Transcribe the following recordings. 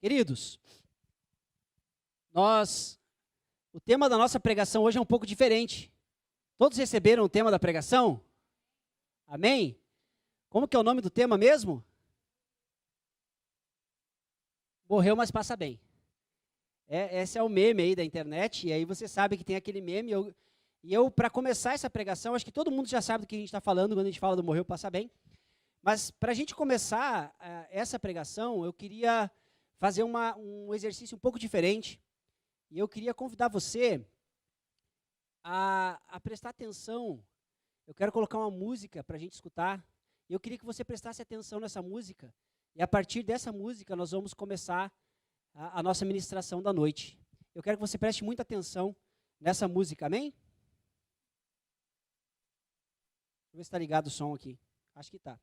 Queridos, o tema da nossa pregação hoje é um pouco diferente. Todos receberam o tema da pregação? Amém? Como que é o nome do tema mesmo? Morreu, mas passa bem. Esse é o meme aí da internet, e aí você sabe que tem aquele meme. Para começar essa pregação, acho que todo mundo já sabe do que a gente está falando quando a gente fala do morreu, passa bem. Mas para a gente começar essa pregação, eu queria fazer um exercício um pouco diferente. E eu queria convidar você a prestar atenção. Eu quero colocar uma música para a gente escutar. E eu queria que você prestasse atenção nessa música. E a partir dessa música, nós vamos começar a nossa ministração da noite. Eu quero que você preste muita atenção nessa música, amém? Deixa eu ver se está ligado o som aqui. Acho que está.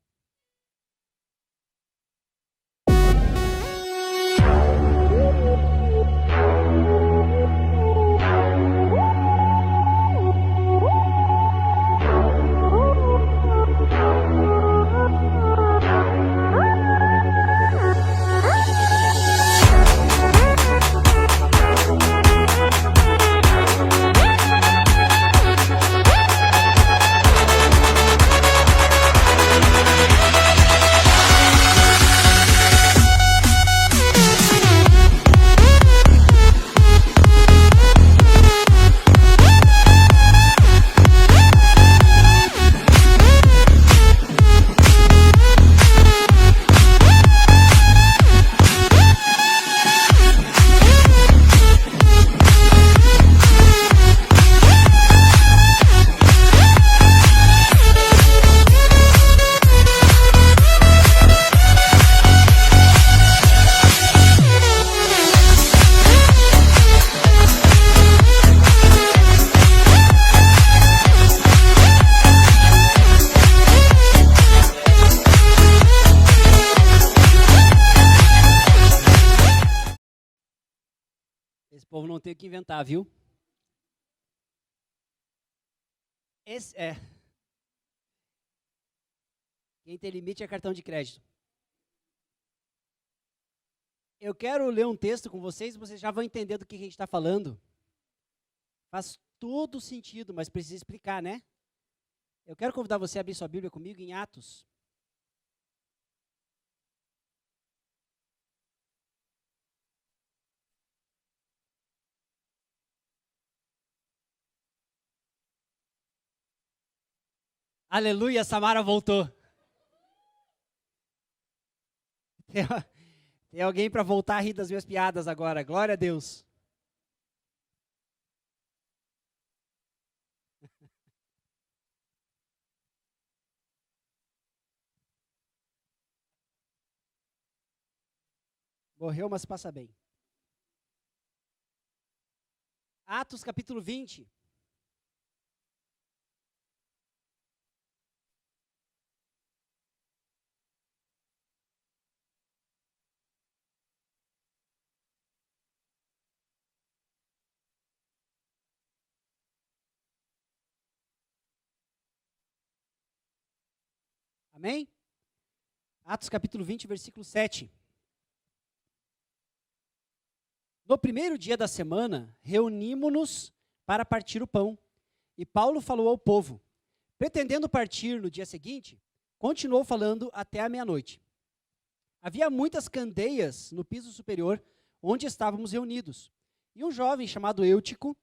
Esse povo não tem o que inventar, viu? Quem tem limite é cartão de crédito. Eu quero ler um texto com vocês já vão entender do que a gente está falando. Faz todo sentido, mas precisa explicar, né? Eu quero convidar você a abrir sua Bíblia comigo em Atos. Aleluia, Samara voltou. Tem alguém para voltar a rir das minhas piadas agora. Glória a Deus. Morreu, mas passa bem. Atos capítulo 20. Amém? Atos capítulo 20, versículo 7. No primeiro dia da semana, reunimos-nos para partir o pão. E Paulo falou ao povo. Pretendendo partir no dia seguinte, continuou falando até a meia-noite. Havia muitas candeias no piso superior, onde estávamos reunidos. E um jovem chamado Eutico,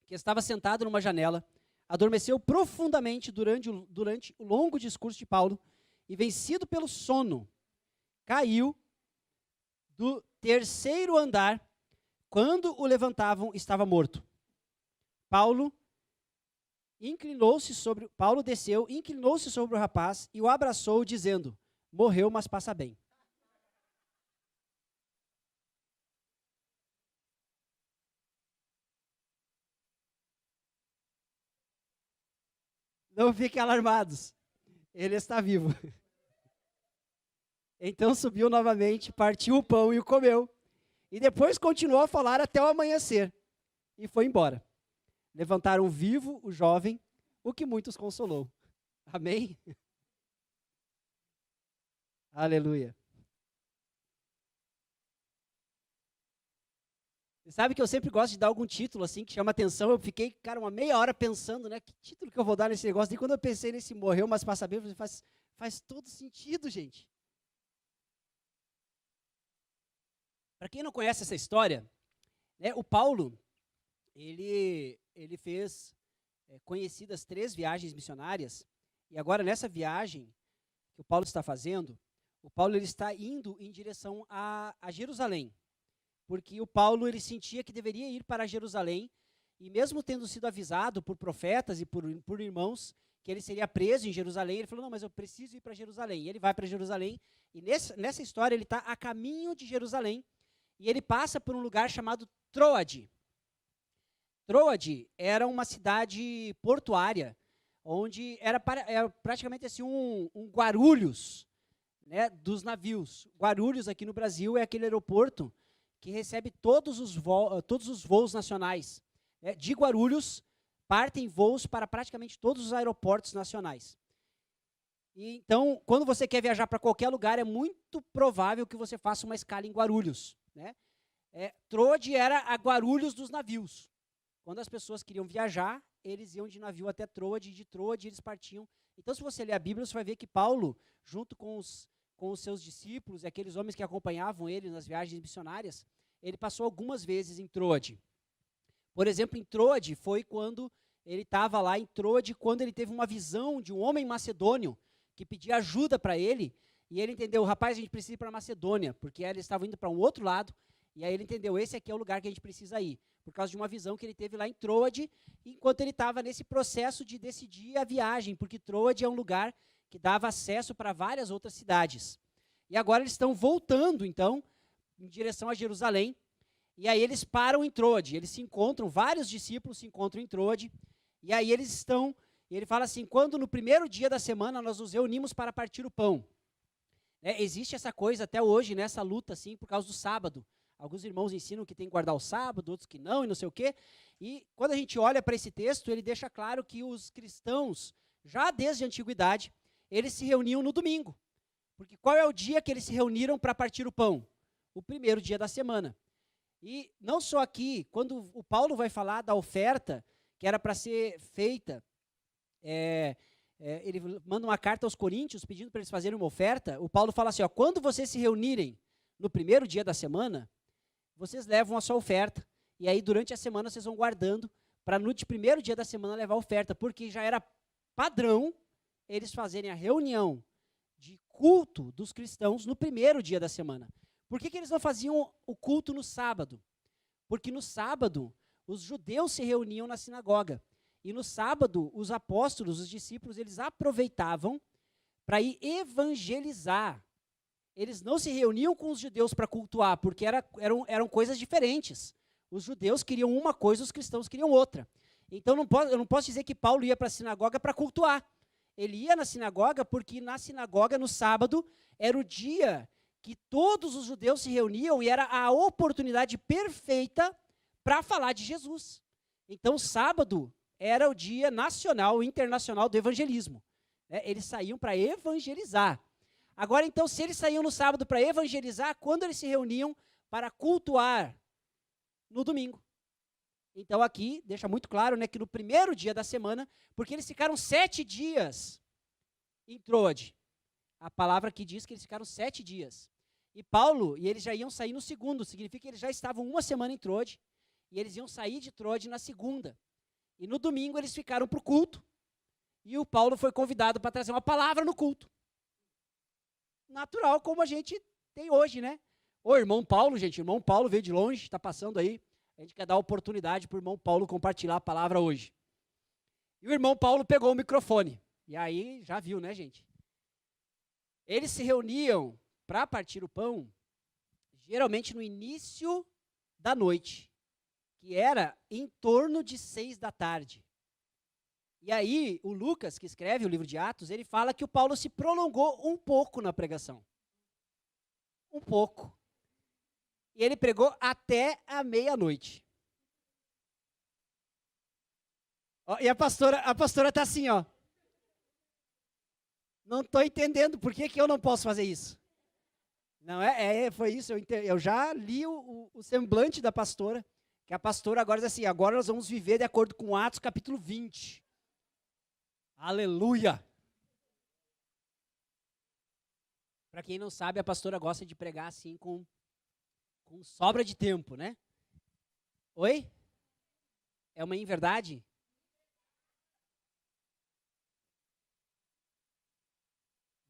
que estava sentado numa janela, adormeceu profundamente durante o longo discurso de Paulo e, vencido pelo sono, caiu do terceiro andar. Quando o levantavam, estava morto. Paulo desceu, inclinou-se sobre o rapaz e o abraçou, dizendo: morreu, mas passa bem. Não fiquem alarmados, ele está vivo. Então subiu novamente, partiu o pão e o comeu. E depois continuou a falar até o amanhecer. E foi embora. Levantaram vivo o jovem, o que muitos consolou. Amém? Aleluia. Você sabe que eu sempre gosto de dar algum título assim que chama atenção. Eu fiquei, cara, uma meia hora pensando, né? Que título que eu vou dar nesse negócio? E quando eu pensei nesse morreu, mas passa bem, faz todo sentido, gente. Para quem não conhece essa história, né, o Paulo, ele fez conhecidas 3 viagens missionárias. E agora, nessa viagem que o Paulo está fazendo, o Paulo ele está indo em direção a Jerusalém. Porque o Paulo ele sentia que deveria ir para Jerusalém, e mesmo tendo sido avisado por profetas e por irmãos que ele seria preso em Jerusalém, ele falou, não, mas eu preciso ir para Jerusalém. E ele vai para Jerusalém, e nessa história ele está a caminho de Jerusalém, e ele passa por um lugar chamado Troade. Troade era uma cidade portuária, onde era praticamente assim um Guarulhos, né, dos navios. Guarulhos aqui no Brasil é aquele aeroporto que recebe todos os voos nacionais. De Guarulhos, partem voos para praticamente todos os aeroportos nacionais. E, então, quando você quer viajar para qualquer lugar, é muito provável que você faça uma escala em Guarulhos. Né? Troade era a Guarulhos dos navios. Quando as pessoas queriam viajar, eles iam de navio até Troade, e de Troade eles partiam. Então, se você ler a Bíblia, você vai ver que Paulo, junto com os seus discípulos e aqueles homens que acompanhavam ele nas viagens missionárias, ele passou algumas vezes em Troade. Por exemplo, em Troade foi quando ele estava lá em Troade, quando ele teve uma visão de um homem macedônio que pedia ajuda para ele, e ele entendeu, rapaz, a gente precisa ir para Macedônia, porque eles estavam indo para um outro lado, e aí ele entendeu, esse aqui é o lugar que a gente precisa ir, por causa de uma visão que ele teve lá em Troade, enquanto ele estava nesse processo de decidir a viagem, porque Troade é um lugar que dava acesso para várias outras cidades. E agora eles estão voltando, então, em direção a Jerusalém, e aí eles param em Troade, eles se encontram, vários discípulos se encontram em Troade, e aí eles estão, e ele fala assim, quando no primeiro dia da semana nós nos reunimos para partir o pão. Existe essa coisa até hoje, nessa luta, assim, por causa do sábado. Alguns irmãos ensinam que tem que guardar o sábado, outros que não, e não sei o quê. E quando a gente olha para esse texto, ele deixa claro que os cristãos, já desde a antiguidade, eles se reuniam no domingo. Porque qual é o dia que eles se reuniram para partir o pão? O primeiro dia da semana. E não só aqui, quando o Paulo vai falar da oferta, que era para ser feita, ele manda uma carta aos coríntios, pedindo para eles fazerem uma oferta, o Paulo fala assim, ó, quando vocês se reunirem no primeiro dia da semana, vocês levam a sua oferta, e aí durante a semana vocês vão guardando, para no primeiro dia da semana levar a oferta, porque já era padrão eles fazerem a reunião de culto dos cristãos no primeiro dia da semana. Por que eles não faziam o culto no sábado? Porque no sábado, os judeus se reuniam na sinagoga. E no sábado, os apóstolos, os discípulos, eles aproveitavam para ir evangelizar. Eles não se reuniam com os judeus para cultuar, porque eram coisas diferentes. Os judeus queriam uma coisa, os cristãos queriam outra. Então, eu não posso dizer que Paulo ia para a sinagoga para cultuar. Ele ia na sinagoga porque na sinagoga, no sábado, era o dia que todos os judeus se reuniam e era a oportunidade perfeita para falar de Jesus. Então, sábado era o dia nacional, internacional do evangelismo. Eles saíam para evangelizar. Agora, então, se eles saíam no sábado para evangelizar, quando eles se reuniam para cultuar? No domingo. Então, aqui, deixa muito claro, né, que no primeiro dia da semana, porque eles ficaram 7 dias em Troade. A palavra aqui diz que eles ficaram 7 dias. E Paulo, e eles já iam sair no segundo, significa que eles já estavam 1 semana em Troade, e eles iam sair de Troade na segunda. E no domingo eles ficaram para o culto, e o Paulo foi convidado para trazer uma palavra no culto. Natural, como a gente tem hoje, né? O irmão Paulo, gente, o irmão Paulo veio de longe, está passando aí, a gente quer dar oportunidade para o irmão Paulo compartilhar a palavra hoje. E o irmão Paulo pegou o microfone, e aí já viu, né, gente? Eles se reuniam para partir o pão, geralmente no início da noite, que era em torno de 6 da tarde. E aí, o Lucas, que escreve o livro de Atos, ele fala que o Paulo se prolongou um pouco na pregação. Um pouco. E ele pregou até a meia-noite. E a pastora está assim, ó. Não estou entendendo por que eu não posso fazer isso. Não foi isso, eu já li o semblante da pastora. Que a pastora agora diz assim, agora nós vamos viver de acordo com Atos capítulo 20. Aleluia! Para quem não sabe, a pastora gosta de pregar assim com sobra de tempo, né? Oi? É uma inverdade?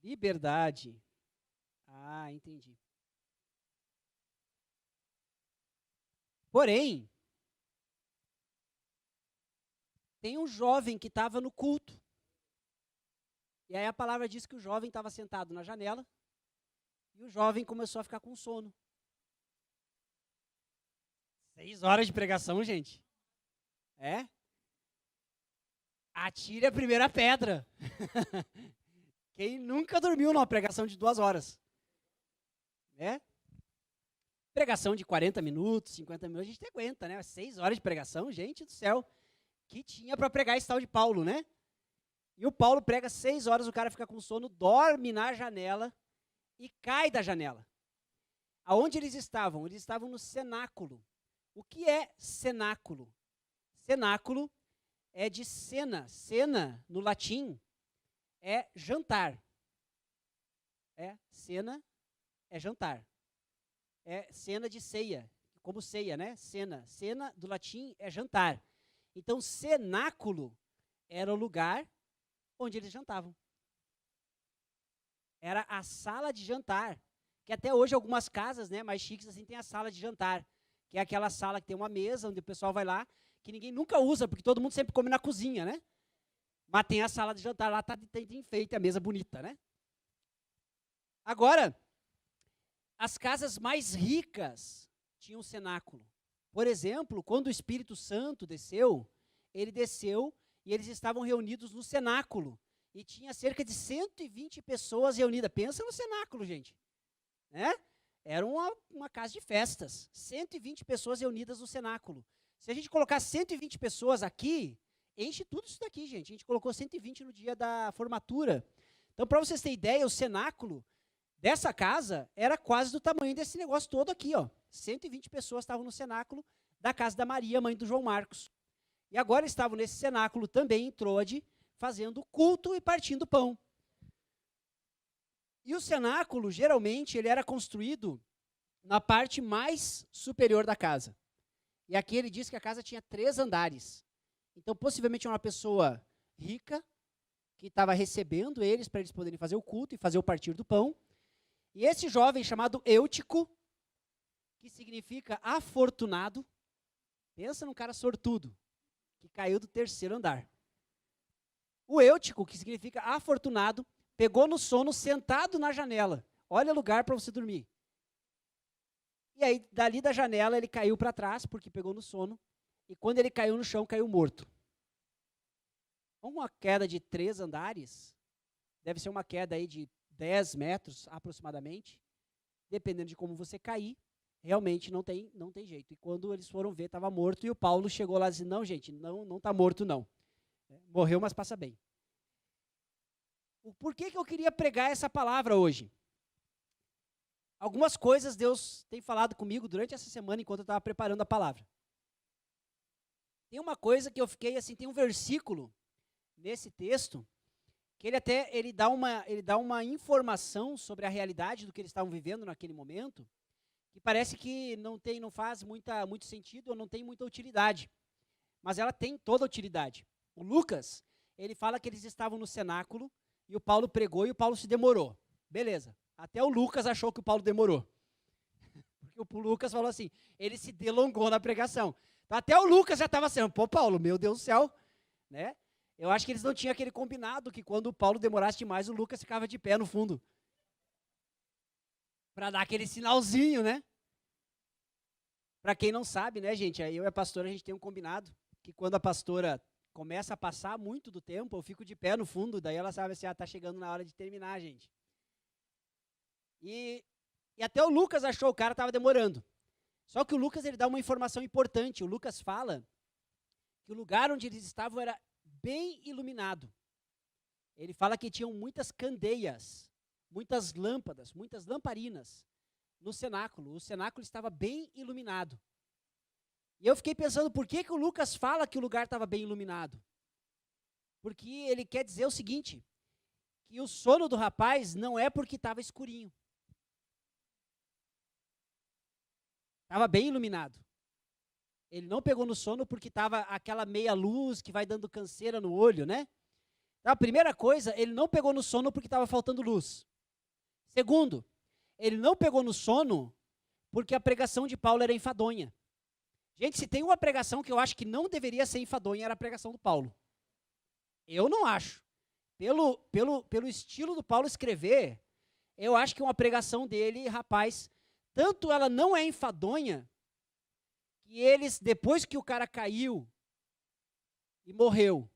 Liberdade. Ah, entendi. Porém, tem um jovem que estava no culto. E aí a palavra diz que o jovem estava sentado na janela e o jovem começou a ficar com sono. 6 horas de pregação, gente. É? Atire a primeira pedra. Quem nunca dormiu numa pregação de 2 horas? Né? Pregação de 40 minutos, 50 minutos, a gente aguenta, né? 6 horas de pregação, gente do céu. Que tinha para pregar esse tal de Paulo, né? E o Paulo prega 6 horas, o cara fica com sono, dorme na janela e cai da janela. Aonde eles estavam? Eles estavam no cenáculo. O que é cenáculo? Cenáculo é de cena. Cena, no latim, é jantar. Cena é jantar. É cena de ceia, como ceia, né? Cena. Cena, do latim, é jantar. Então, cenáculo era o lugar onde eles jantavam. Era a sala de jantar, que até hoje algumas casas, né, mais chiques assim, tem a sala de jantar, que é aquela sala que tem uma mesa onde o pessoal vai lá, que ninguém nunca usa, porque todo mundo sempre come na cozinha, né? Mas tem a sala de jantar lá, tem enfeite, a mesa bonita, né? Agora, as casas mais ricas tinham cenáculo. Por exemplo, quando o Espírito Santo desceu, ele desceu e eles estavam reunidos no cenáculo. E tinha cerca de 120 pessoas reunidas. Pensa no cenáculo, gente. Né? Era uma casa de festas. 120 pessoas reunidas no cenáculo. Se a gente colocar 120 pessoas aqui, enche tudo isso daqui, gente. A gente colocou 120 no dia da formatura. Então, para vocês terem ideia, o cenáculo dessa casa era quase do tamanho desse negócio todo aqui, ó. 120 pessoas estavam no cenáculo da casa da Maria, mãe do João Marcos. E agora estavam nesse cenáculo também em Troade, fazendo culto e partindo pão. E o cenáculo, geralmente, ele era construído na parte mais superior da casa. E aqui ele diz que a casa tinha 3 andares. Então, possivelmente, uma pessoa rica, que estava recebendo eles para eles poderem fazer o culto e fazer o partir do pão. E esse jovem chamado Eutico, que significa afortunado, pensa num cara sortudo, que caiu do 3º andar. O Eutico, que significa afortunado, pegou no sono sentado na janela. Olha lugar para você dormir. E aí, dali da janela, ele caiu para trás, porque pegou no sono. E quando ele caiu no chão, caiu morto. Uma queda de 3 andares, deve ser uma queda aí de 10 metros, aproximadamente. Dependendo de como você cair, realmente não tem jeito. E quando eles foram ver, estava morto. E o Paulo chegou lá e disse, não, gente, não está morto, não. Morreu, mas passa bem. Por que eu queria pregar essa palavra hoje? Algumas coisas Deus tem falado comigo durante essa semana, enquanto eu estava preparando a palavra. Tem uma coisa que eu fiquei assim, tem um versículo nesse texto, que ele dá uma informação sobre a realidade do que eles estavam vivendo naquele momento, que parece que não faz muito sentido ou não tem muita utilidade. Mas ela tem toda a utilidade. O Lucas, ele fala que eles estavam no cenáculo, e o Paulo pregou e o Paulo se demorou. Beleza. Até o Lucas achou que o Paulo demorou. Porque o Lucas falou assim, ele se delongou na pregação. Então, até o Lucas já estava assim, pô, Paulo, meu Deus do céu. Né? Eu acho que eles não tinham aquele combinado que quando o Paulo demorasse demais, o Lucas ficava de pé no fundo. Para dar aquele sinalzinho, né? Para quem não sabe, né, gente, eu e a pastora, a gente tem um combinado, que quando a pastora começa a passar muito do tempo, eu fico de pé no fundo, daí ela sabe assim, tá chegando na hora de terminar, gente. E até o Lucas achou, o cara estava demorando. Só que o Lucas, ele dá uma informação importante. O Lucas fala que o lugar onde eles estavam era bem iluminado. Ele fala que tinham muitas candeias, muitas lâmpadas, muitas lamparinas no cenáculo. O cenáculo estava bem iluminado. E eu fiquei pensando, por que o Lucas fala que o lugar estava bem iluminado? Porque ele quer dizer o seguinte, que o sono do rapaz não é porque estava escurinho. Estava bem iluminado. Ele não pegou no sono porque estava aquela meia luz que vai dando canseira no olho, né? Então, a primeira coisa, ele não pegou no sono porque estava faltando luz. Segundo, ele não pegou no sono porque a pregação de Paulo era enfadonha. Gente, se tem uma pregação que eu acho que não deveria ser enfadonha, era a pregação do Paulo. Eu não acho. Pelo estilo do Paulo escrever, eu acho que uma pregação dele, rapaz, tanto ela não é enfadonha, que eles, depois que o cara caiu e morreu,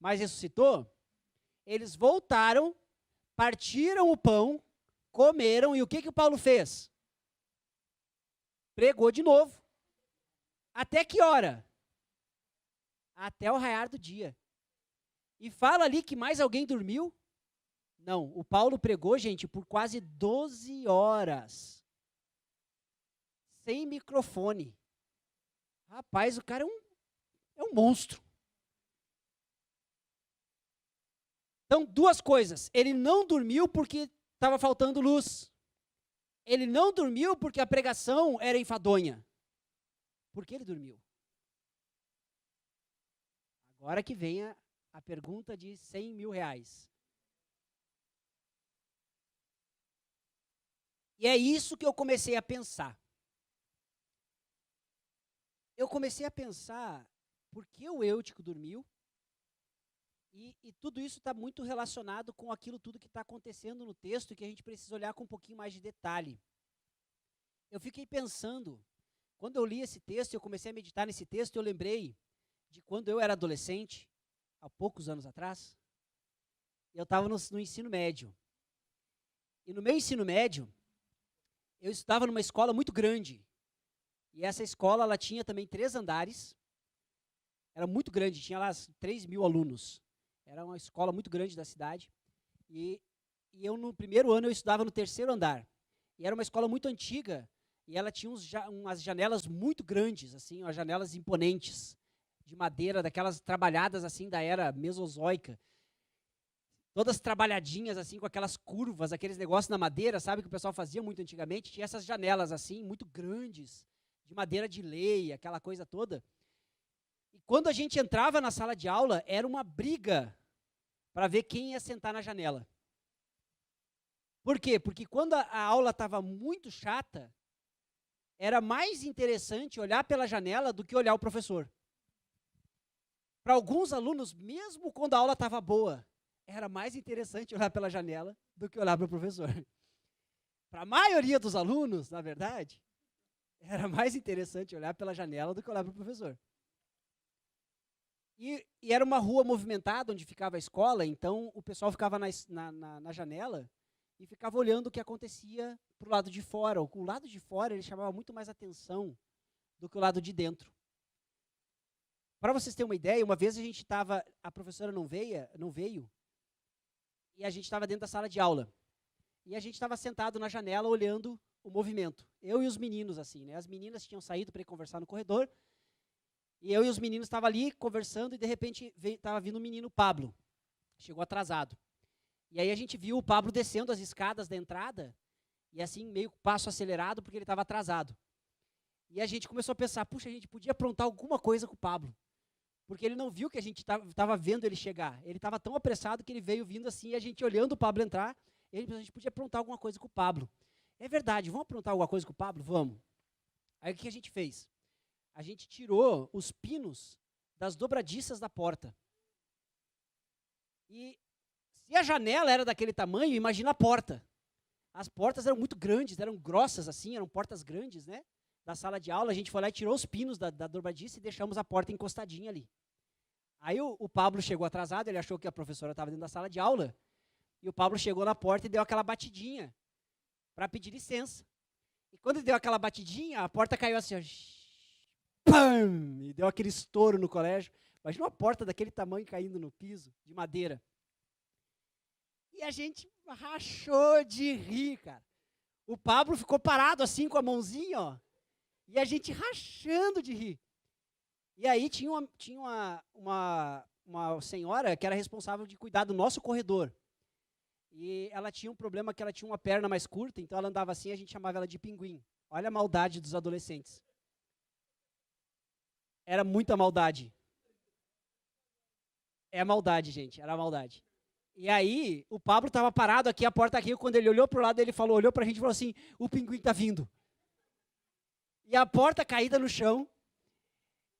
mas ressuscitou, eles voltaram, partiram o pão, comeram, e o que o Paulo fez? Pregou de novo. Até que hora? Até o raiar do dia. E fala ali que mais alguém dormiu? Não, o Paulo pregou, gente, por quase 12 horas. Sem microfone. Rapaz, o cara é um monstro. Então, duas coisas. Ele não dormiu porque estava faltando luz. Ele não dormiu porque a pregação era enfadonha. Por que ele dormiu? Agora que vem a pergunta de 100 mil reais. E é isso que eu comecei a pensar. Eu comecei a pensar por que o Eutico dormiu, e tudo isso está muito relacionado com aquilo tudo que está acontecendo no texto, e que a gente precisa olhar com um pouquinho mais de detalhe. Eu fiquei pensando, quando eu li esse texto, eu comecei a meditar nesse texto, eu lembrei de quando eu era adolescente, há poucos anos atrás, eu estava no ensino médio. E no meu ensino médio, eu estudava numa escola muito grande. E essa escola, ela tinha também 3 andares. Era muito grande, tinha lá 3 mil alunos. Era uma escola muito grande da cidade. E eu, no primeiro ano, eu estudava no 3º andar. E era uma escola muito antiga. E ela tinha umas janelas muito grandes, assim, umas janelas imponentes, de madeira, daquelas trabalhadas, assim, da era mesozoica. Todas trabalhadinhas, assim, com aquelas curvas, aqueles negócios na madeira, sabe, que o pessoal fazia muito antigamente. Tinha essas janelas, assim, muito grandes, de madeira de lei, aquela coisa toda. E quando a gente entrava na sala de aula, era uma briga para ver quem ia sentar na janela. Por quê? Porque quando a aula estava muito chata, era mais interessante olhar pela janela do que olhar o professor. Para alguns alunos, mesmo quando a aula estava boa, era mais interessante olhar pela janela do que olhar para o professor. Para a maioria dos alunos, na verdade, era mais interessante olhar pela janela do que olhar para o professor. E era uma rua movimentada onde ficava a escola, então o pessoal ficava na janela e ficava olhando o que acontecia para o lado de fora. O lado de fora ele chamava muito mais atenção do que o lado de dentro. Para vocês terem uma ideia, uma vez a professora não veio, e a gente estava dentro da sala de aula. E a gente estava sentado na janela olhando o movimento. Eu e os meninos, assim, né? As meninas tinham saído para ir conversar no corredor, e eu e os meninos estavam ali conversando, e de repente estava vindo o menino Pablo. Chegou atrasado. E aí a gente viu o Pablo descendo as escadas da entrada, e assim, meio passo acelerado, porque ele estava atrasado. E a gente começou a pensar, puxa, a gente podia aprontar alguma coisa com o Pablo. Porque ele não viu que a gente estava vendo ele chegar. Ele estava tão apressado que ele veio vindo assim, e a gente olhando o Pablo entrar, a gente podia aprontar alguma coisa com o Pablo. É verdade, vamos aprontar alguma coisa com o Pablo? Vamos. Aí o que a gente fez? A gente tirou os pinos das dobradiças da porta. E se a janela era daquele tamanho, imagina a porta. As portas eram muito grandes, eram grossas assim, eram portas grandes, né? Da sala de aula, a gente foi lá e tirou os pinos da dobradiça e deixamos a porta encostadinha ali. Aí o Pablo chegou atrasado, ele achou que a professora estava dentro da sala de aula, e o Pablo chegou na porta e deu aquela batidinha para pedir licença. E quando ele deu aquela batidinha, a porta caiu assim, ó, pam! E deu aquele estouro no colégio. Imagina uma porta daquele tamanho caindo no piso, de madeira. E a gente rachou de rir, cara. O Pablo ficou parado assim com a mãozinha, ó, e a gente rachando de rir. E aí tinha uma senhora que era responsável de cuidar do nosso corredor. E ela tinha um problema que ela tinha uma perna mais curta, então ela andava assim, a gente chamava ela de pinguim. Olha a maldade dos adolescentes. Era muita maldade. É maldade, gente, era maldade. E aí, o Pablo estava parado aqui, a porta aqui, quando ele olhou para o lado, ele olhou para a gente e falou assim, o pinguim está vindo. E a porta caída no chão,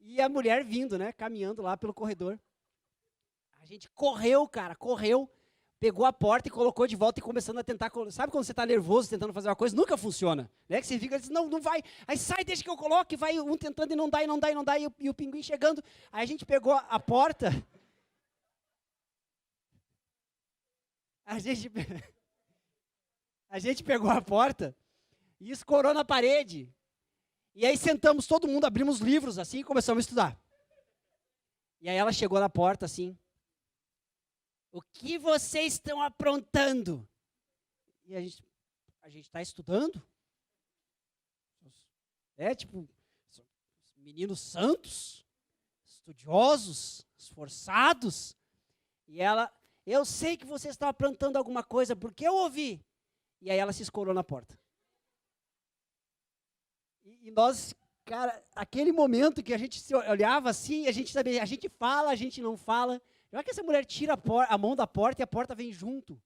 e a mulher vindo, né, caminhando lá pelo corredor. A gente correu, cara, correu, pegou a porta e colocou de volta e começando a tentar, sabe quando você está nervoso tentando fazer uma coisa, nunca funciona, né, que você fica, diz, não vai, aí sai, deixa que eu coloque, vai um tentando e não dá, e o pinguim chegando, aí a gente pegou a porta, a gente pegou a porta e escorou na parede. E aí sentamos todo mundo, abrimos livros assim e começamos a estudar. E aí ela chegou na porta assim. O que vocês estão aprontando? E a gente está estudando? Tipo, meninos santos, estudiosos, esforçados. E ela... Eu sei que vocês estão aprontando alguma coisa, porque eu ouvi. E aí ela se escorou na porta. E nós, cara, aquele momento que a gente se olhava assim, a gente sabia, a gente fala, a gente não fala. Já que essa mulher tira a mão da porta e a porta vem junto.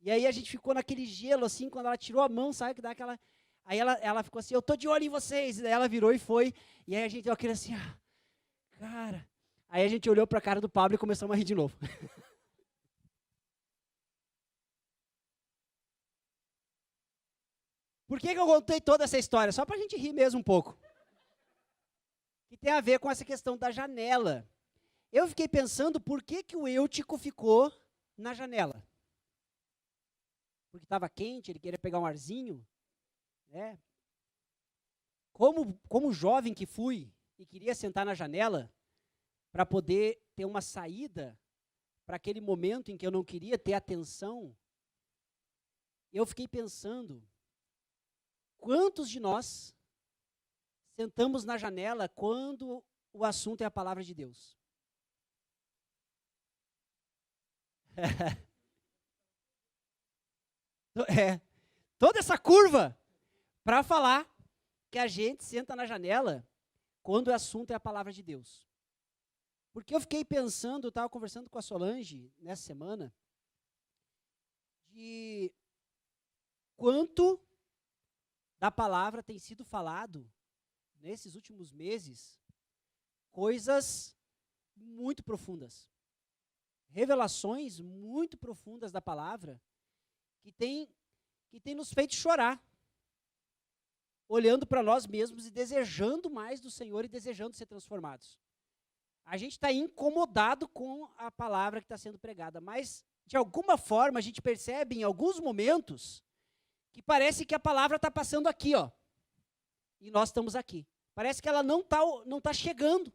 E aí a gente ficou naquele gelo assim, quando ela tirou a mão, sabe, que dá aquela... Aí ela ficou assim, eu tô de olho em vocês. E daí ela virou e foi. E aí a gente deu aquele assim, cara... Aí a gente olhou para a cara do Pablo e começamos a rir de novo. Por que eu contei toda essa história? Só para a gente rir mesmo um pouco. Que tem a ver com essa questão da janela. Eu fiquei pensando por que o Eutico ficou na janela. Porque estava quente, ele queria pegar um arzinho. Né? Como jovem que fui e queria sentar na janela para poder ter uma saída para aquele momento em que eu não queria ter atenção, eu fiquei pensando... Quantos de nós sentamos na janela quando o assunto é a palavra de Deus? Toda essa curva para falar que a gente senta na janela quando o assunto é a palavra de Deus. Porque eu fiquei pensando, eu estava conversando com a Solange nessa semana, de quanto da palavra tem sido falado, nesses últimos meses, coisas muito profundas. Revelações muito profundas da palavra, que tem nos feito chorar. Olhando para nós mesmos e desejando mais do Senhor e desejando ser transformados. A gente está incomodado com a palavra que está sendo pregada, mas, de alguma forma, a gente percebe em alguns momentos que parece que a palavra está passando aqui, ó, e nós estamos aqui. Parece que ela não tá chegando.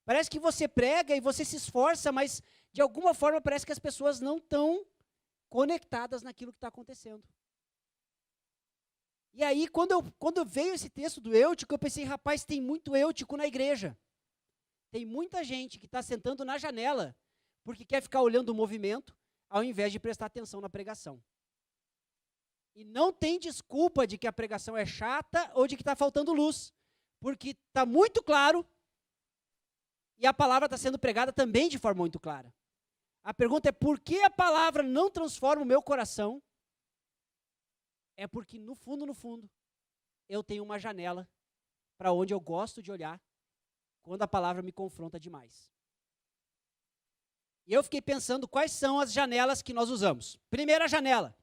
Parece que você prega e você se esforça, mas de alguma forma parece que as pessoas não estão conectadas naquilo que está acontecendo. E aí, quando veio esse texto do Eutico, eu pensei, rapaz, tem muito Eutico na igreja. Tem muita gente que está sentando na janela porque quer ficar olhando o movimento ao invés de prestar atenção na pregação. E não tem desculpa de que a pregação é chata ou de que está faltando luz, porque está muito claro e a palavra está sendo pregada também de forma muito clara. A pergunta é por que a palavra não transforma o meu coração? É porque no fundo, eu tenho uma janela para onde eu gosto de olhar quando a palavra me confronta demais. E eu fiquei pensando quais são as janelas que nós usamos. Primeira janela.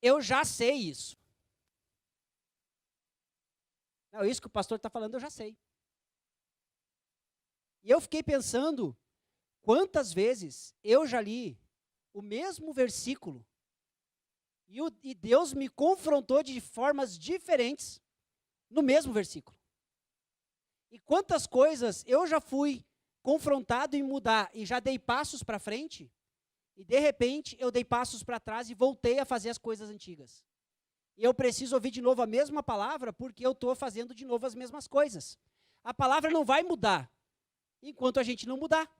Eu já sei isso. Não, isso que o pastor está falando, eu já sei. E eu fiquei pensando quantas vezes eu já li o mesmo versículo e Deus me confrontou de formas diferentes no mesmo versículo. E quantas coisas eu já fui confrontado em mudar e já dei passos para frente, e de repente eu dei passos para trás e voltei a fazer as coisas antigas. E eu preciso ouvir de novo a mesma palavra porque eu estou fazendo de novo as mesmas coisas. A palavra não vai mudar enquanto a gente não mudar.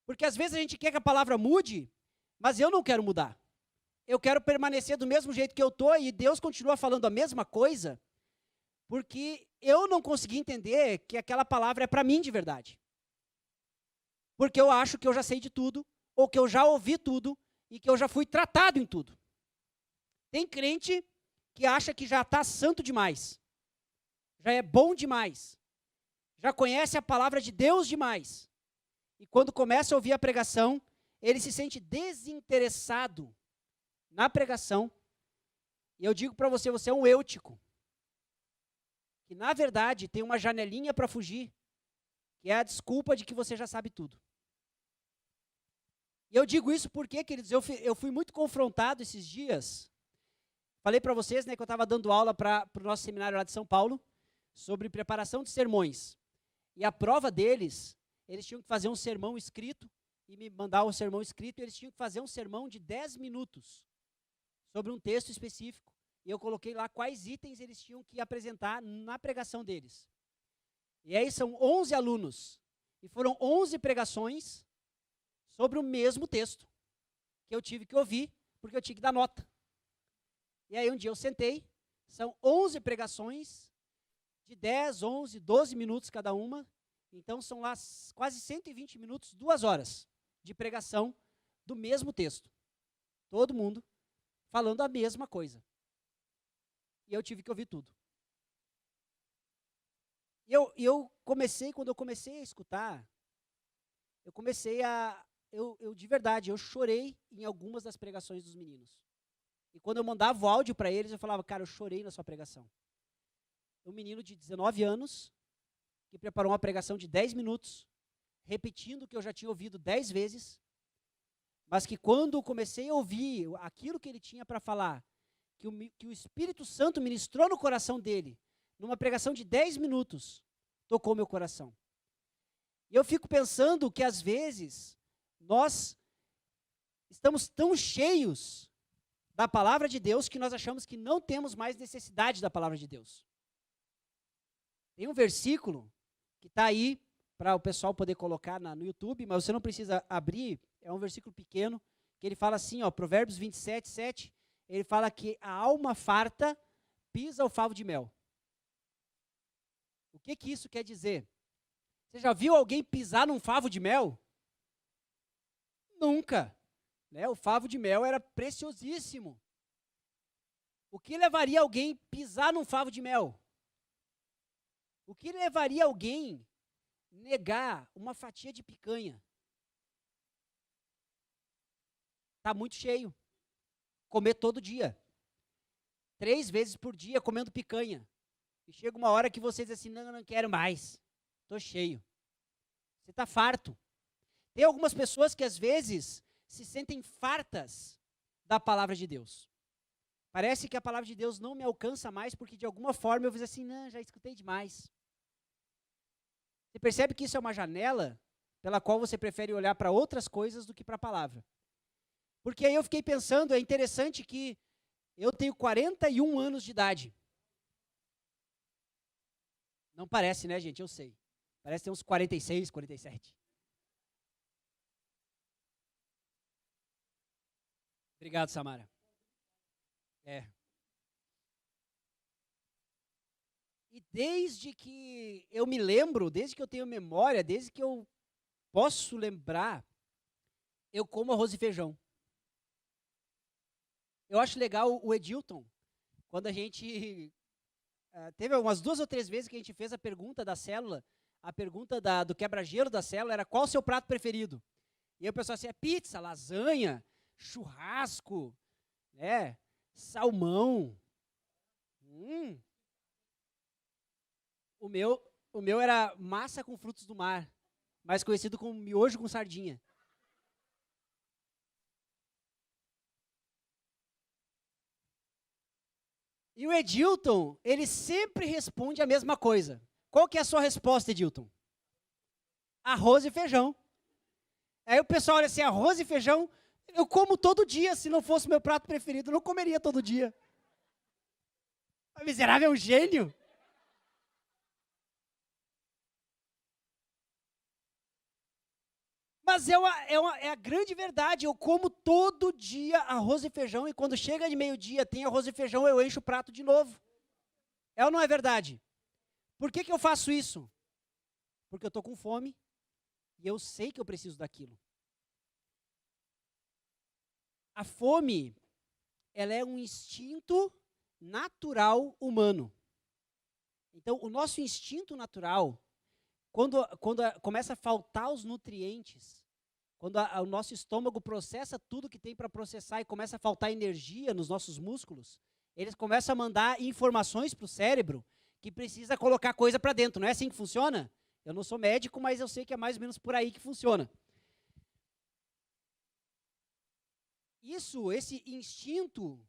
Porque às vezes a gente quer que a palavra mude, mas eu não quero mudar. Eu quero permanecer do mesmo jeito que eu estou e Deus continua falando a mesma coisa, porque eu não consegui entender que aquela palavra é para mim de verdade. Porque eu acho que eu já sei de tudo, ou que eu já ouvi tudo, e que eu já fui tratado em tudo. Tem crente que acha que já está santo demais, já é bom demais, já conhece a palavra de Deus demais. E quando começa a ouvir a pregação, ele se sente desinteressado na pregação. E eu digo para você, você é um eutico. Que na verdade tem uma janelinha para fugir, que é a desculpa de que você já sabe tudo. E eu digo isso porque, queridos, eu fui muito confrontado esses dias. Falei para vocês, né, que eu estava dando aula para o nosso seminário lá de São Paulo, sobre preparação de sermões. E a prova deles, eles tinham que fazer um sermão escrito, e me mandar um sermão escrito, e eles tinham que fazer um sermão de 10 minutos, sobre um texto específico. E eu coloquei lá quais itens eles tinham que apresentar na pregação deles. E aí são 11 alunos, e foram 11 pregações sobre o mesmo texto, que eu tive que ouvir, porque eu tinha que dar nota. E aí um dia eu sentei, são 11 pregações, de 10, 11, 12 minutos cada uma, então são lá quase 120 minutos, 2 horas de pregação do mesmo texto. Todo mundo falando a mesma coisa. E eu tive que ouvir tudo. E eu comecei, quando eu comecei a escutar, eu de verdade, eu chorei em algumas das pregações dos meninos. E quando eu mandava o áudio para eles, eu falava, cara, eu chorei na sua pregação. Um menino de 19 anos, que preparou uma pregação de 10 minutos, repetindo o que eu já tinha ouvido 10 vezes, mas que quando comecei a ouvir aquilo que ele tinha para falar, que o Espírito Santo ministrou no coração dele, numa pregação de 10 minutos, tocou meu coração. E eu fico pensando que às vezes nós estamos tão cheios da palavra de Deus que nós achamos que não temos mais necessidade da palavra de Deus. Tem um versículo que está aí para o pessoal poder colocar no YouTube, mas você não precisa abrir, é um versículo pequeno, que ele fala assim, ó, Provérbios 27, 7, ele fala que a alma farta pisa o favo de mel. O que isso quer dizer? Você já viu alguém pisar num favo de mel? Nunca. Né? O favo de mel era preciosíssimo. O que levaria alguém a pisar num favo de mel? O que levaria alguém a negar uma fatia de picanha? Está muito cheio. Comer todo dia. 3 vezes por dia comendo picanha. E chega uma hora que você diz assim, não, eu não quero mais. Estou cheio. Você está farto. Tem algumas pessoas que às vezes se sentem fartas da palavra de Deus. Parece que a palavra de Deus não me alcança mais, porque de alguma forma eu fiz assim, não, já escutei demais. Você percebe que isso é uma janela pela qual você prefere olhar para outras coisas do que para a palavra. Porque aí eu fiquei pensando, é interessante que eu tenho 41 anos de idade. Não parece, né, gente? Eu sei. Parece ter uns 46, 47. Obrigado, Samara. E desde que eu me lembro, desde que eu tenho memória, desde que eu posso lembrar, eu como arroz e feijão. Eu acho legal o Edilton, quando a gente... teve umas 2 ou 3 vezes que a gente fez a pergunta da célula, a pergunta do quebra-gelo da célula era qual o seu prato preferido? E aí o pessoal assim, é pizza, lasanha, churrasco, né, salmão. O meu era massa com frutos do mar, mais conhecido como miojo com sardinha. E o Edilton, ele sempre responde a mesma coisa. Qual que é a sua resposta, Edilton? Arroz e feijão. Aí o pessoal olha assim, arroz e feijão, eu como todo dia, se não fosse meu prato preferido, eu não comeria todo dia. O miserável é um gênio. Mas é a grande verdade. Eu como todo dia arroz e feijão e quando chega de meio-dia tem arroz e feijão, eu encho o prato de novo. É ou não é verdade? Por que eu faço isso? Porque eu estou com fome e eu sei que eu preciso daquilo. A fome, ela é um instinto natural humano. Então, o nosso instinto natural, quando começa a faltar os nutrientes, quando o nosso estômago processa tudo que tem para processar e começa a faltar energia nos nossos músculos, eles começam a mandar informações para o cérebro que precisa colocar coisa para dentro. Não é assim que funciona? Eu não sou médico, mas eu sei que é mais ou menos por aí que funciona. Esse instinto,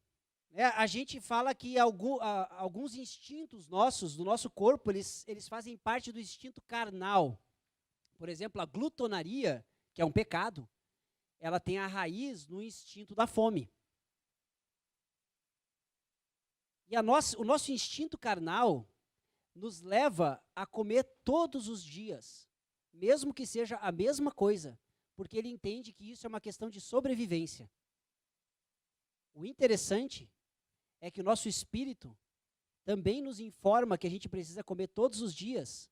né, a gente fala que alguns instintos nossos, do nosso corpo, eles fazem parte do instinto carnal. Por exemplo, a glutonaria, que é um pecado, ela tem a raiz no instinto da fome. E o nosso instinto carnal nos leva a comer todos os dias, mesmo que seja a mesma coisa, porque ele entende que isso é uma questão de sobrevivência. O interessante é que o nosso espírito também nos informa que a gente precisa comer todos os dias,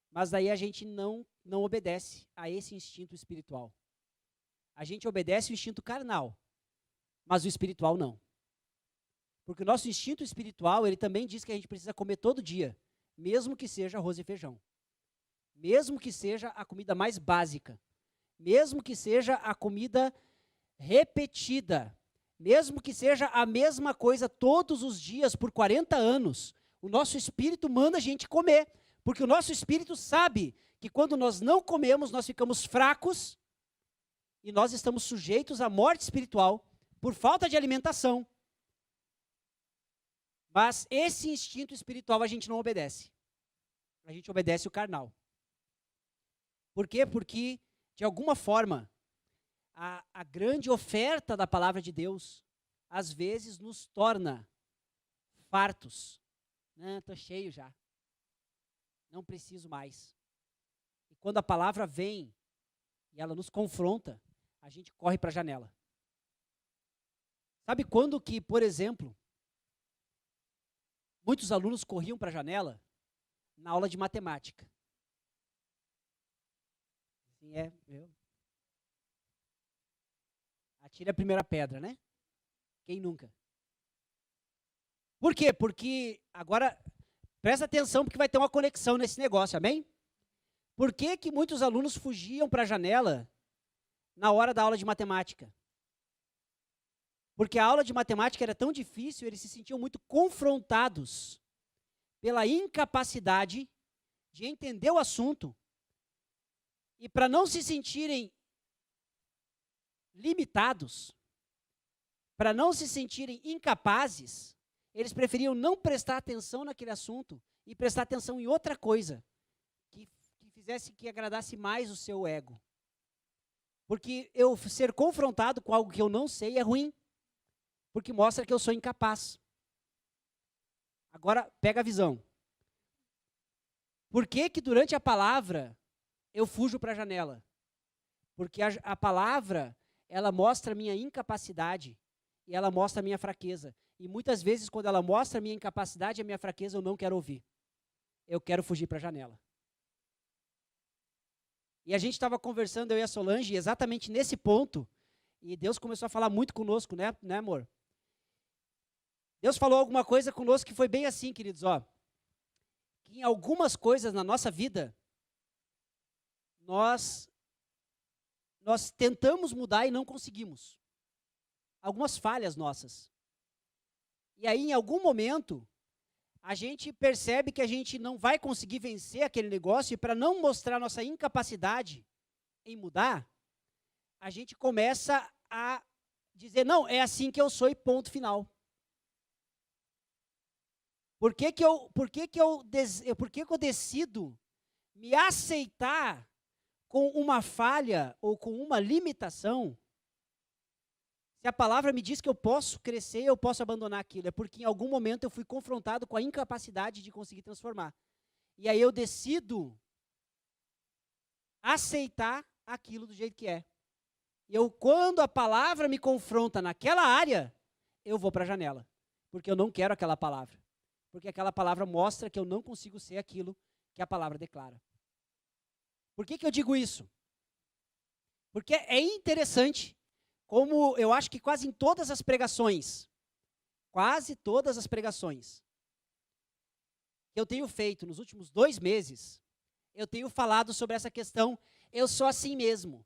mas daí a gente não obedece a esse instinto espiritual. A gente obedece o instinto carnal, mas o espiritual não. Porque o nosso instinto espiritual, ele também diz que a gente precisa comer todo dia, mesmo que seja arroz e feijão. Mesmo que seja a comida mais básica. Mesmo que seja a comida repetida. Mesmo que seja a mesma coisa todos os dias por 40 anos, o nosso espírito manda a gente comer. Porque o nosso espírito sabe que quando nós não comemos, nós ficamos fracos e nós estamos sujeitos à morte espiritual por falta de alimentação. Mas esse instinto espiritual a gente não obedece. A gente obedece o carnal. Por quê? Porque, de alguma forma, a grande oferta da palavra de Deus, às vezes, nos torna fartos. Estou cheio já. Não preciso mais. E quando a palavra vem e ela nos confronta, a gente corre para a janela. Sabe quando que, por exemplo, muitos alunos corriam para a janela? Na aula de matemática. Sim, Atire a primeira pedra, né? Quem nunca? Por quê? Porque, agora, presta atenção porque vai ter uma conexão nesse negócio, amém? Por que que muitos alunos fugiam para a janela na hora da aula de matemática? Porque a aula de matemática era tão difícil, eles se sentiam muito confrontados pela incapacidade de entender o assunto. E para não se sentirem limitados, para não se sentirem incapazes, eles preferiam não prestar atenção naquele assunto e prestar atenção em outra coisa que fizesse, que agradasse mais o seu ego. Porque eu ser confrontado com algo que eu não sei é ruim, porque mostra que eu sou incapaz. Agora, pega a visão. Por que que durante a palavra eu fujo para a janela? Porque a palavra, ela mostra a minha incapacidade e ela mostra a minha fraqueza. E muitas vezes, quando ela mostra a minha incapacidade e a minha fraqueza, eu não quero ouvir. Eu quero fugir para a janela. E a gente estava conversando, eu e a Solange, exatamente nesse ponto, e Deus começou a falar muito conosco, né amor? Deus falou alguma coisa conosco que foi bem assim, queridos, que em algumas coisas na nossa vida, nós tentamos mudar e não conseguimos. Algumas falhas nossas. E aí, em algum momento, a gente percebe que a gente não vai conseguir vencer aquele negócio e para não mostrar nossa incapacidade em mudar, a gente começa a dizer, não, é assim que eu sou e ponto final. Por que que eu decido me aceitar com uma falha ou com uma limitação, Se a palavra me diz que eu posso crescer, eu posso abandonar aquilo. É porque em algum momento eu fui confrontado com a incapacidade de conseguir transformar. E aí eu decido aceitar aquilo do jeito que é. E quando a palavra me confronta naquela área, eu vou para a janela. Porque eu não quero aquela palavra. Porque aquela palavra mostra que eu não consigo ser aquilo que a palavra declara. Por que eu digo isso? Porque é interessante como eu acho que quase em todas as pregações que eu tenho feito nos últimos 2 meses, eu tenho falado sobre essa questão, eu sou assim mesmo.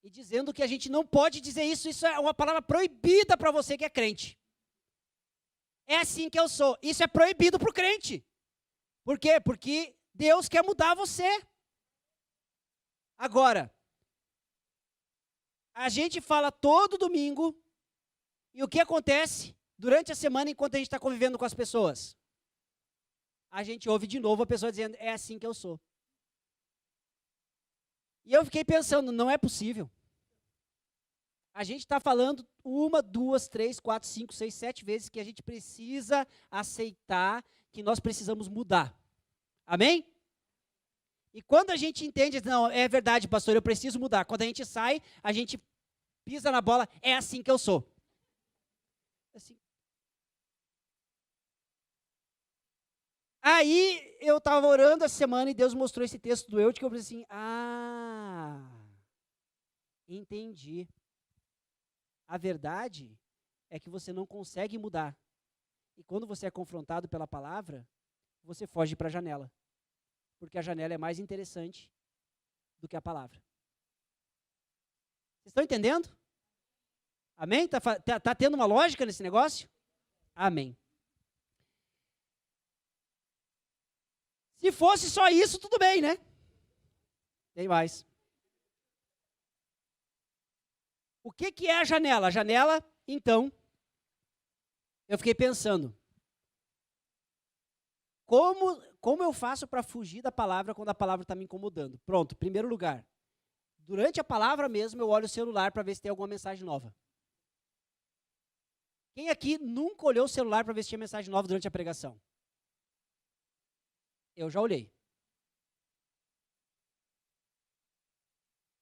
E dizendo que a gente não pode dizer isso, isso é uma palavra proibida para você que é crente. É assim que eu sou. Isso é proibido para o crente. Por quê? Porque Deus quer mudar você. Agora, a gente fala todo domingo, e o que acontece durante a semana enquanto a gente está convivendo com as pessoas? A gente ouve de novo a pessoa dizendo, é assim que eu sou. E eu fiquei pensando, não é possível. A gente está falando 1, 2, 3, 4, 5, 6, 7 vezes que a gente precisa aceitar que nós precisamos mudar. Amém? E quando a gente entende, não, é verdade, pastor, eu preciso mudar. Quando a gente sai, a gente pisa na bola, é assim que eu sou. Assim. Aí eu estava orando essa semana e Deus mostrou esse texto do Eude que eu falei assim, entendi. A verdade é que você não consegue mudar. E quando você é confrontado pela palavra, você foge para a janela. Porque a janela é mais interessante do que a palavra. Vocês estão entendendo? Amém? Tá tendo uma lógica nesse negócio? Amém. Se fosse só isso, tudo bem, né? Tem mais. O que é a janela? A janela, então, eu fiquei pensando, como eu faço para fugir da palavra quando a palavra está me incomodando? Pronto, primeiro lugar, durante a palavra mesmo, eu olho o celular para ver se tem alguma mensagem nova. Quem aqui nunca olhou o celular para ver se tinha mensagem nova durante a pregação? Eu já olhei.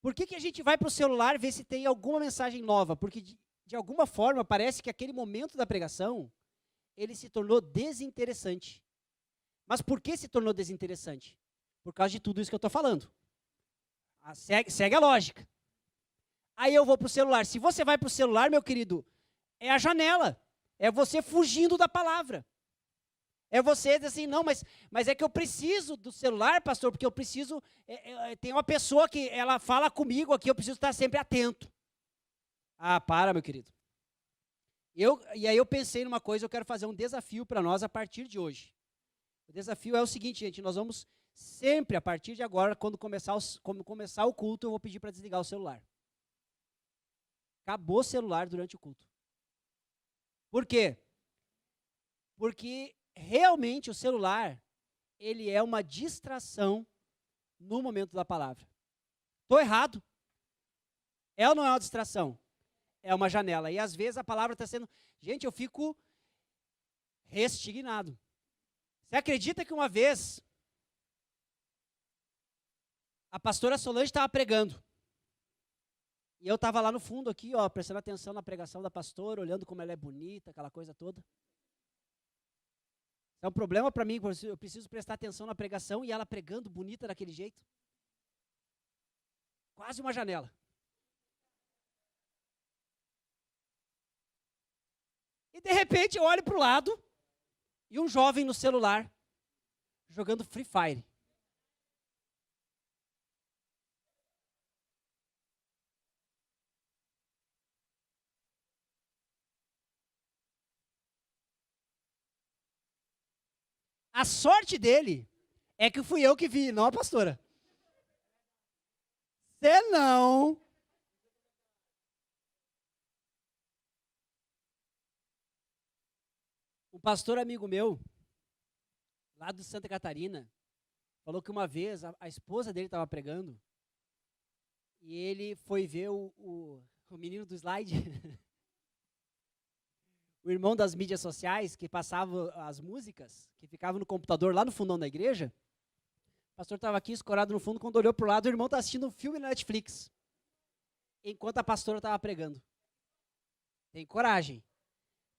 Por que a gente vai para o celular ver se tem alguma mensagem nova? Porque, de alguma forma, parece que aquele momento da pregação, ele se tornou desinteressante. Mas por que se tornou desinteressante? Por causa de tudo isso que eu estou falando. Segue a lógica. Aí eu vou para o celular. Se você vai para o celular, meu querido, é a janela. É você fugindo da palavra. É você dizer assim, não, mas é que eu preciso do celular, pastor, porque eu preciso, tem uma pessoa que ela fala comigo aqui, eu preciso estar sempre atento. Para, meu querido. E aí eu pensei numa coisa, eu quero fazer um desafio para nós a partir de hoje. O desafio é o seguinte, gente, nós vamos sempre, a partir de agora, quando começar o culto, eu vou pedir para desligar o celular. Acabou o celular durante o culto. Por quê? Porque realmente o celular, ele é uma distração no momento da palavra. Estou errado? É ou não é uma distração? É uma janela. E às vezes a palavra está sendo... Gente, eu fico restignado. Você acredita que uma vez a pastora Solange estava pregando? E eu estava lá no fundo aqui, prestando atenção na pregação da pastora, olhando como ela é bonita, aquela coisa toda. É um problema para mim, eu preciso prestar atenção na pregação e ela pregando bonita daquele jeito. Quase uma janela. E de repente eu olho para o lado e um jovem no celular jogando Free Fire. A sorte dele é que fui eu que vi, não a pastora. Se não... Um pastor amigo meu, lá de Santa Catarina, falou que uma vez a esposa dele estava pregando e ele foi ver o menino do slide o irmão das mídias sociais, que passava as músicas, que ficava no computador lá no fundão da igreja. O pastor estava aqui escorado no fundo, quando olhou para o lado, o irmão estava assistindo um filme na Netflix, enquanto a pastora estava pregando. Tem coragem.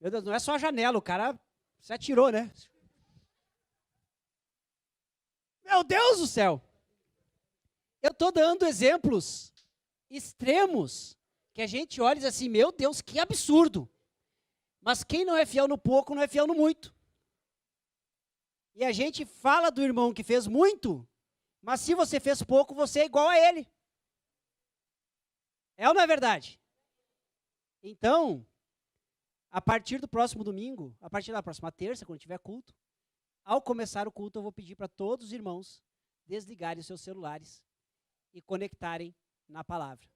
Meu Deus, não é só a janela, o cara se atirou, né? Meu Deus do céu! Eu estou dando exemplos extremos, que a gente olha e diz assim, meu Deus, que absurdo! Mas quem não é fiel no pouco, não é fiel no muito. E a gente fala do irmão que fez muito, mas se você fez pouco, você é igual a ele. É ou não é verdade? Então, a partir do próximo domingo, a partir da próxima terça, quando tiver culto, ao começar o culto, eu vou pedir para todos os irmãos desligarem os seus celulares e conectarem na palavra.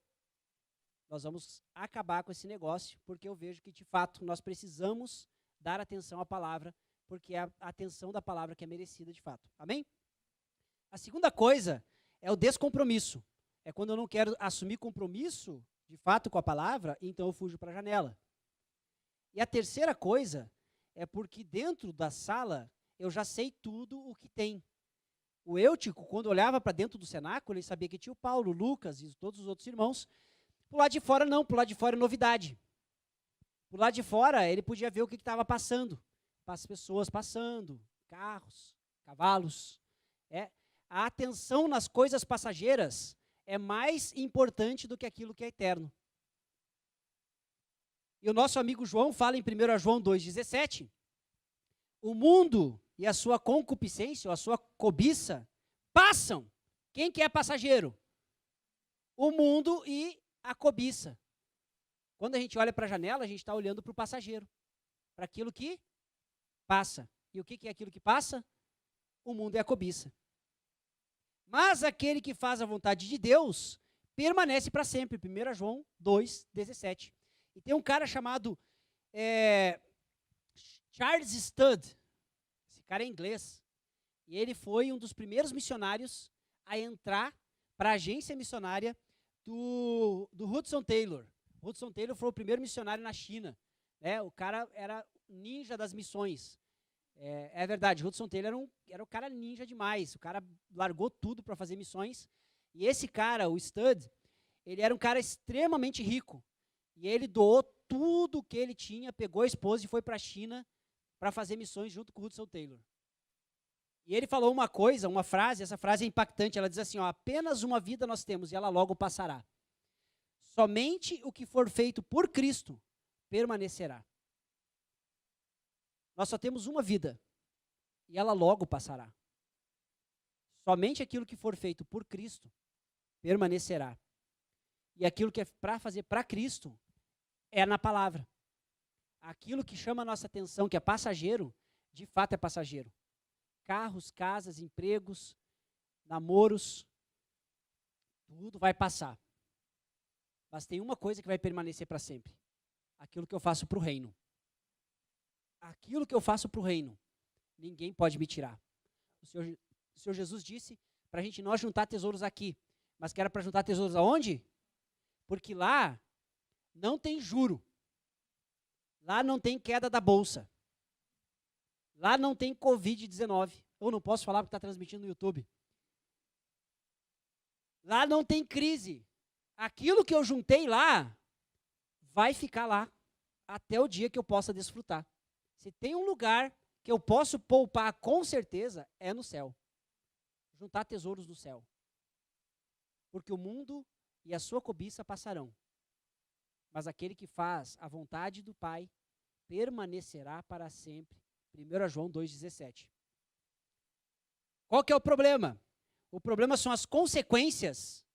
Nós vamos acabar com esse negócio, porque eu vejo que, de fato, nós precisamos dar atenção à palavra, porque é a atenção da palavra que é merecida, de fato. Amém? A segunda coisa é o descompromisso. É quando eu não quero assumir compromisso, de fato, com a palavra, então eu fujo para a janela. E a terceira coisa é porque dentro da sala eu já sei tudo o que tem. O Eutico, quando olhava para dentro do cenáculo, ele sabia que tinha o Paulo, o Lucas e todos os outros irmãos. Por lado de fora não, por lado de fora é novidade. Por lado de fora ele podia ver o que estava passando. As pessoas passando, carros, cavalos. A atenção nas coisas passageiras é mais importante do que aquilo que é eterno. E o nosso amigo João fala em 1 João 2,17, o mundo e a sua concupiscência, ou a sua cobiça, passam. Quem que é passageiro? O mundo e a cobiça. Quando a gente olha para a janela, a gente está olhando para o passageiro, para aquilo que passa. E o que é aquilo que passa? O mundo é a cobiça. Mas aquele que faz a vontade de Deus permanece para sempre. 1 João 2,17. E tem um cara chamado Charles Studd. Esse cara é inglês. E ele foi um dos primeiros missionários a entrar para a agência missionária do Hudson Taylor. Hudson Taylor foi o primeiro missionário na China. O cara era ninja das missões. É verdade, Hudson Taylor era um cara ninja demais. O cara largou tudo para fazer missões. E esse cara, o Studd, ele era um cara extremamente rico. E ele doou tudo o que ele tinha, pegou a esposa e foi para a China para fazer missões junto com o Hudson Taylor. E ele falou uma coisa, uma frase, essa frase é impactante. Ela diz assim, apenas uma vida nós temos e ela logo passará. Somente o que for feito por Cristo permanecerá. Nós só temos uma vida e ela logo passará. Somente aquilo que for feito por Cristo permanecerá. E aquilo que é para fazer para Cristo é na palavra. Aquilo que chama a nossa atenção, que é passageiro, de fato é passageiro. Carros, casas, empregos, namoros, tudo vai passar. Mas tem uma coisa que vai permanecer para sempre. Aquilo que eu faço para o reino. Aquilo que eu faço para o reino, ninguém pode me tirar. O Senhor Jesus disse para a gente não juntar tesouros aqui, mas que era para juntar tesouros aonde? Porque lá não tem juro. Lá não tem queda da bolsa. Lá não tem Covid-19. Eu não posso falar porque está transmitindo no YouTube. Lá não tem crise. Aquilo que eu juntei lá, vai ficar lá até o dia que eu possa desfrutar. Se tem um lugar que eu posso poupar com certeza, é no céu. Juntar tesouros no céu. Porque o mundo e a sua cobiça passarão. Mas aquele que faz a vontade do Pai permanecerá para sempre. 1 João 2,17. Qual que é o problema? O problema são as consequências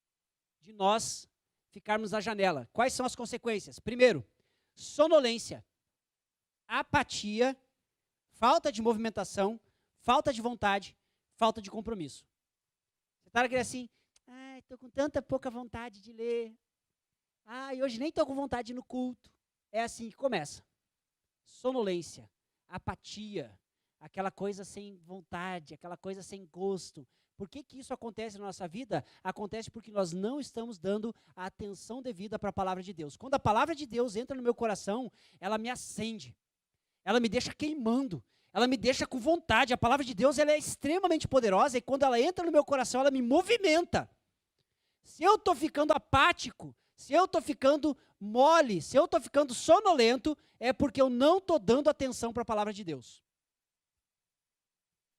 de nós ficarmos na janela. Quais são as consequências? Primeiro, sonolência, apatia, falta de movimentação, falta de vontade, falta de compromisso. Você está aqui assim, estou com tanta pouca vontade de ler. Hoje nem estou com vontade de ir no culto. É assim que começa. Sonolência, apatia, aquela coisa sem vontade, aquela coisa sem gosto. Por que isso acontece na nossa vida? Acontece porque nós não estamos dando a atenção devida para a palavra de Deus. Quando a palavra de Deus entra no meu coração, ela me acende. ela me deixa queimando, ela me deixa com vontade. A palavra de Deus, ela é extremamente poderosa e quando ela entra no meu coração, ela me movimenta. Se eu estou ficando apático, se eu estou ficando mole, se eu estou ficando sonolento, é porque eu não estou dando atenção para a palavra de Deus.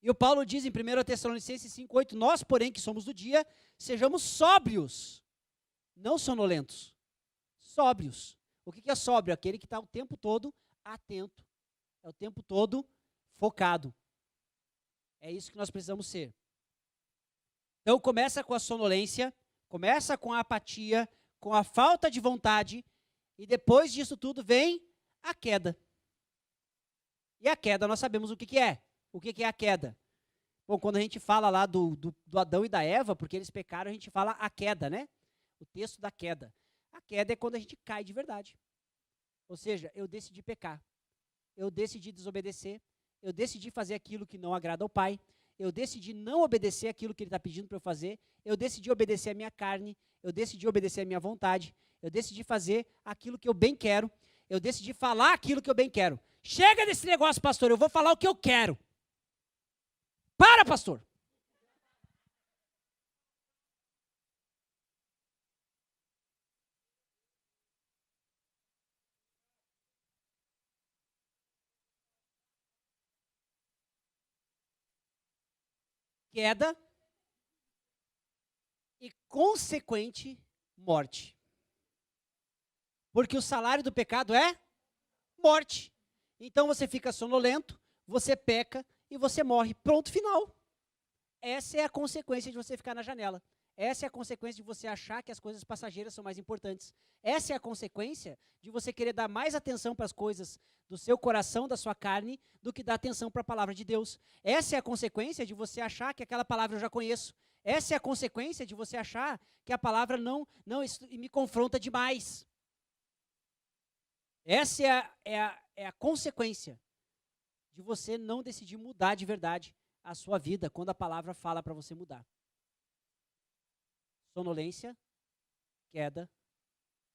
E o Paulo diz em 1 Tessalonicenses 5,8, nós, porém, que somos do dia, sejamos sóbrios, não sonolentos, sóbrios. O que é sóbrio? Aquele que está o tempo todo atento, é o tempo todo focado. É isso que nós precisamos ser. Então começa com a sonolência, começa com a apatia, com a falta de vontade, e depois disso tudo vem a queda. E a queda nós sabemos o que é. O que é a queda? Bom, quando a gente fala lá do Adão e da Eva, porque eles pecaram, a gente fala a queda, né? O texto da queda. A queda é quando a gente cai de verdade. Ou seja, eu decidi pecar. Eu decidi desobedecer. Eu decidi fazer aquilo que não agrada ao Pai. Eu decidi não obedecer aquilo que Ele está pedindo para eu fazer. Eu decidi obedecer a minha carne. Eu decidi obedecer a minha vontade. Eu decidi fazer aquilo que eu bem quero. Eu decidi falar aquilo que eu bem quero. Chega desse negócio, pastor, eu vou falar o que eu quero. Para, pastor. Queda e consequente morte. Porque o salário do pecado é morte. Então você fica sonolento, você peca e você morre. Pronto, final. Essa é a consequência de você ficar na janela. Essa é a consequência de você achar que as coisas passageiras são mais importantes. Essa é a consequência de você querer dar mais atenção para as coisas do seu coração, da sua carne, do que dar atenção para a palavra de Deus. Essa é a consequência de você achar que aquela palavra eu já conheço. Essa é a consequência de você achar que a palavra não me confronta demais. Essa é a consequência de você não decidir mudar de verdade a sua vida quando a palavra fala para você mudar. Sonolência, queda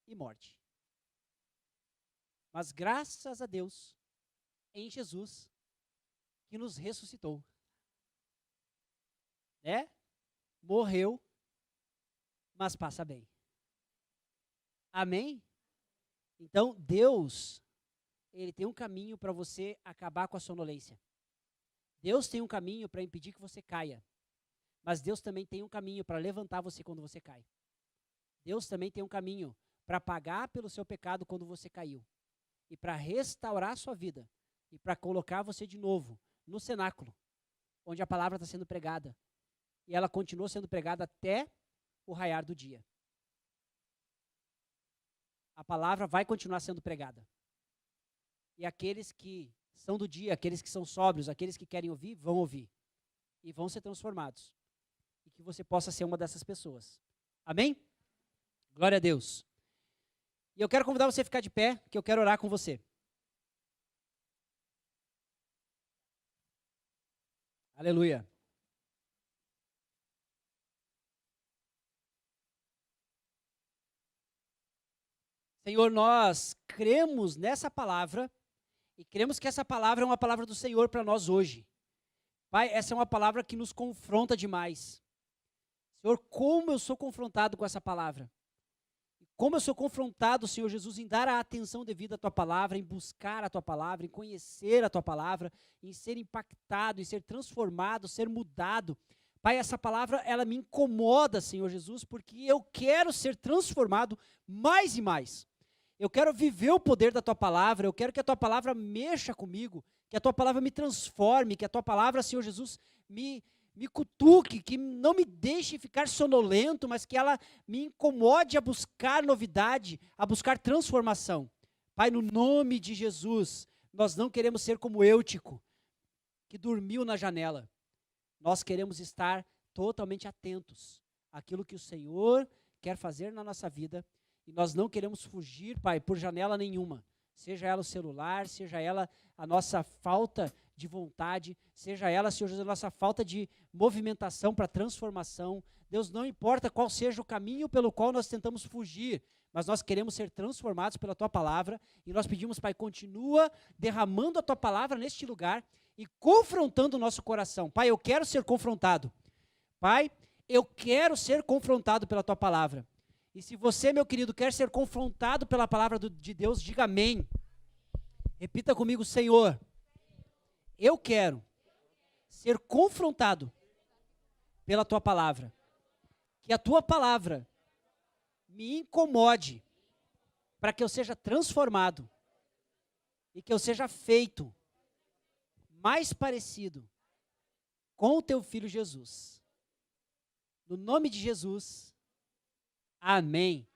e morte. Mas graças a Deus, em Jesus, que nos ressuscitou. Né? Morreu, mas passa bem. Amém? Então, Deus, Ele tem um caminho para você acabar com a sonolência. Deus tem um caminho para impedir que você caia. Mas Deus também tem um caminho para levantar você quando você cai. Deus também tem um caminho para pagar pelo seu pecado quando você caiu. E para restaurar a sua vida. E para colocar você de novo no cenáculo, onde a palavra está sendo pregada. E ela continua sendo pregada até o raiar do dia. A palavra vai continuar sendo pregada. E aqueles que são do dia, aqueles que são sóbrios, aqueles que querem ouvir, vão ouvir. E vão ser transformados. E que você possa ser uma dessas pessoas. Amém? Glória a Deus. E eu quero convidar você a ficar de pé, que eu quero orar com você. Aleluia. Senhor, nós cremos nessa palavra e cremos que essa palavra é uma palavra do Senhor para nós hoje. Pai, essa é uma palavra que nos confronta demais. Senhor, como eu sou confrontado com essa palavra. Como eu sou confrontado, Senhor Jesus, em dar a atenção devida à Tua palavra, em buscar a Tua palavra, em conhecer a Tua palavra, em ser impactado, em ser transformado, ser mudado. Pai, essa palavra, ela me incomoda, Senhor Jesus, porque eu quero ser transformado mais e mais. Eu quero viver o poder da Tua palavra, eu quero que a Tua palavra mexa comigo, que a Tua palavra me transforme, que a Tua palavra, Senhor Jesus, me cutuque, que não me deixe ficar sonolento, mas que ela me incomode a buscar novidade, a buscar transformação. Pai, no nome de Jesus, nós não queremos ser como Eutico, que dormiu na janela. Nós queremos estar totalmente atentos àquilo que o Senhor quer fazer na nossa vida, e nós não queremos fugir, Pai, por janela nenhuma, seja ela o celular, seja ela a nossa falta de vontade, seja ela, Senhor Jesus, a nossa falta de movimentação para transformação. Deus, não importa qual seja o caminho pelo qual nós tentamos fugir, mas nós queremos ser transformados pela tua palavra, e nós pedimos, Pai, continua derramando a tua palavra neste lugar e confrontando o nosso coração. Pai, eu quero ser confrontado. Pai, eu quero ser confrontado pela tua palavra. E se você, meu querido, quer ser confrontado pela palavra de Deus, diga amém. Repita comigo, Senhor, eu quero ser confrontado pela tua palavra. Que a tua palavra me incomode para que eu seja transformado e que eu seja feito mais parecido com o teu filho Jesus. No nome de Jesus, amém.